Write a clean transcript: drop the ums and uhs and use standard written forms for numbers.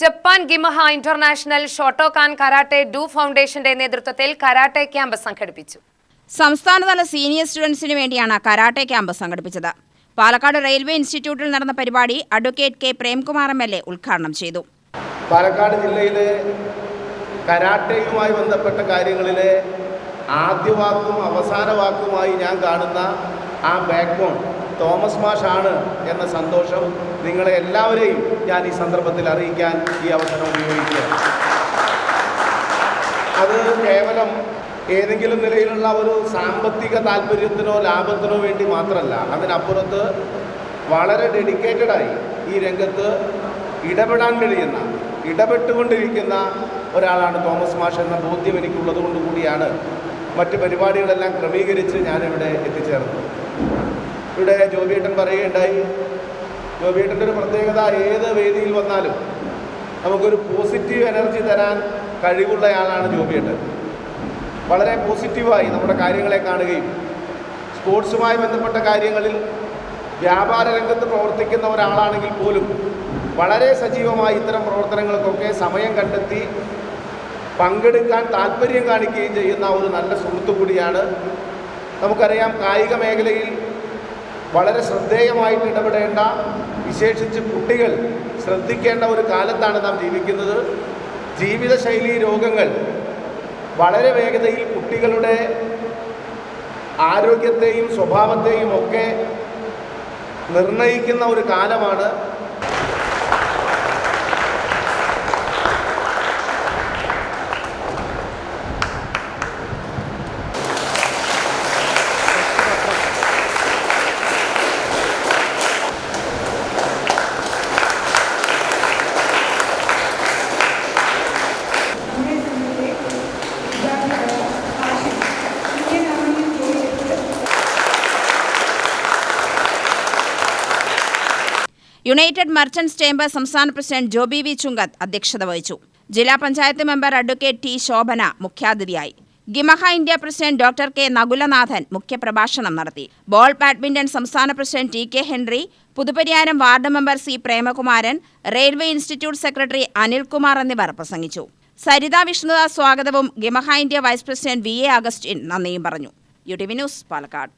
Japan ഗിമഹ international Shotokan karate do ഫൗണ്ടേഷന്റെ നേതൃത്വത്തിൽ കരാട്ടെ ക്യാമ്പ് സംഘടിപ്പിച്ചു. സംസ്ഥാനതല സീനിയർ സ്റ്റുഡൻസിനു വേണ്ടിയാണ് കരാട്ടെ ക്യാമ്പ് സംഘടിപ്പിച്ചത്. പാലക്കാട് റെയിൽവേ ഇൻസ്റ്റിറ്റ്യൂട്ടിൽ നടന്ന പരിപാടി അഡ്വക്കേറ്റ് കെ പ്രേംകുമാർ MLA ഉദ്ഘാടനം ചെയ്തു. പാലക്കാട് ജില്ലയിലെ കരാട്ടയുമായി ബന്ധപ്പെട്ട കാര്യങ്ങളിലെ ആദ്യ വാക്കും അവസാന വാക്കുമായി ഞാൻ കാണുന്ന ആ ബാക്ക്ബോൺ തോമസ് മാഷാണ് എന്ന സന്തോഷം നിങ്ങളെ എല്ലാവരെയും ഞാൻ ഈ സന്ദർഭത്തിൽ അറിയിക്കാൻ ഈ അവസരം ഉപയോഗിക്കുക. അത് കേവലം ഏതെങ്കിലും നിലയിലുള്ള ഒരു സാമ്പത്തിക താല്പര്യത്തിനോ ലാഭത്തിനോ വേണ്ടി മാത്രമല്ല, അതിനപ്പുറത്ത് വളരെ ഡെഡിക്കേറ്റഡായി ഈ രംഗത്ത് ഇടപെടാൻ കഴിയുന്ന, ഇടപെട്ടുകൊണ്ടിരിക്കുന്ന ഒരാളാണ് തോമസ് മാഷ് എന്ന ബോധ്യം എനിക്കുള്ളത് കൊണ്ട് കൂടിയാണ് മറ്റ് പരിപാടികളെല്ലാം ക്രമീകരിച്ച് ഞാനിവിടെ എത്തിച്ചേർന്നത്. ഇവിടെ ജോബിയേട്ടൻ പറയുകയുണ്ടായി, ജോബിയേട്ടൻ്റെ ഒരു പ്രത്യേകത ഏത് വേദിയിൽ വന്നാലും നമുക്കൊരു പോസിറ്റീവ് എനർജി തരാൻ കഴിവുള്ളയാളാണ് ജോബിയേട്ടൻ. വളരെ പോസിറ്റീവായി നമ്മുടെ കാര്യങ്ങളെ കാണുകയും സ്പോർട്സുമായി ബന്ധപ്പെട്ട കാര്യങ്ങളിൽ വ്യാപാര രംഗത്ത് പ്രവർത്തിക്കുന്ന ഒരാളാണെങ്കിൽ പോലും വളരെ സജീവമായി ഇത്തരം പ്രവർത്തനങ്ങൾക്കൊക്കെ സമയം കണ്ടെത്തി പങ്കെടുക്കാൻ താല്പര്യം കാണിക്കുകയും ചെയ്യുന്ന ഒരു നല്ല സുഹൃത്തു കൂടിയാണ്. നമുക്കറിയാം, കായിക മേഖലയിൽ വളരെ ശ്രദ്ധേയമായിട്ട് ഇടപെടേണ്ട, വിശേഷിച്ച് കുട്ടികൾ ശ്രദ്ധിക്കേണ്ട ഒരു കാലത്താണ് നാം ജീവിക്കുന്നത്. ജീവിതശൈലി രോഗങ്ങൾ വളരെ വേഗതയിൽ കുട്ടികളുടെ ആരോഗ്യത്തെയും സ്വഭാവത്തെയും ഒക്കെ നിർണയിക്കുന്ന ഒരു കാലമാണ്. യുണൈറ്റഡ് മർച്ചന്റ്സ് ചേംബർ സംസ്ഥാന പ്രസിഡന്റ് ജോബി വി ചുങ്കത്ത് അധ്യക്ഷത വഹിച്ചു. ജില്ലാ panchayat member advocate T Shobhana മുഖ്യാതിഥിയായി. ഗിമഹ India president doctor K Nakulanathan മുഖ്യപ്രഭാഷണം നടത്തി. ബോൾ ബാഡ്മിന്റൺ സംസ്ഥാന president T K Henry, Puthupariyaram ward member C Premakumaran, railway institute secretary Anilkumar എന്നിവർ പ്രസംഗിച്ചു. സരിത വിഷ്ണുദാസ് സ്വാഗതവും ഗിമഹ India vice president VA Augustine നന്ദിയും പറഞ്ഞു. UTV news, Palakkad.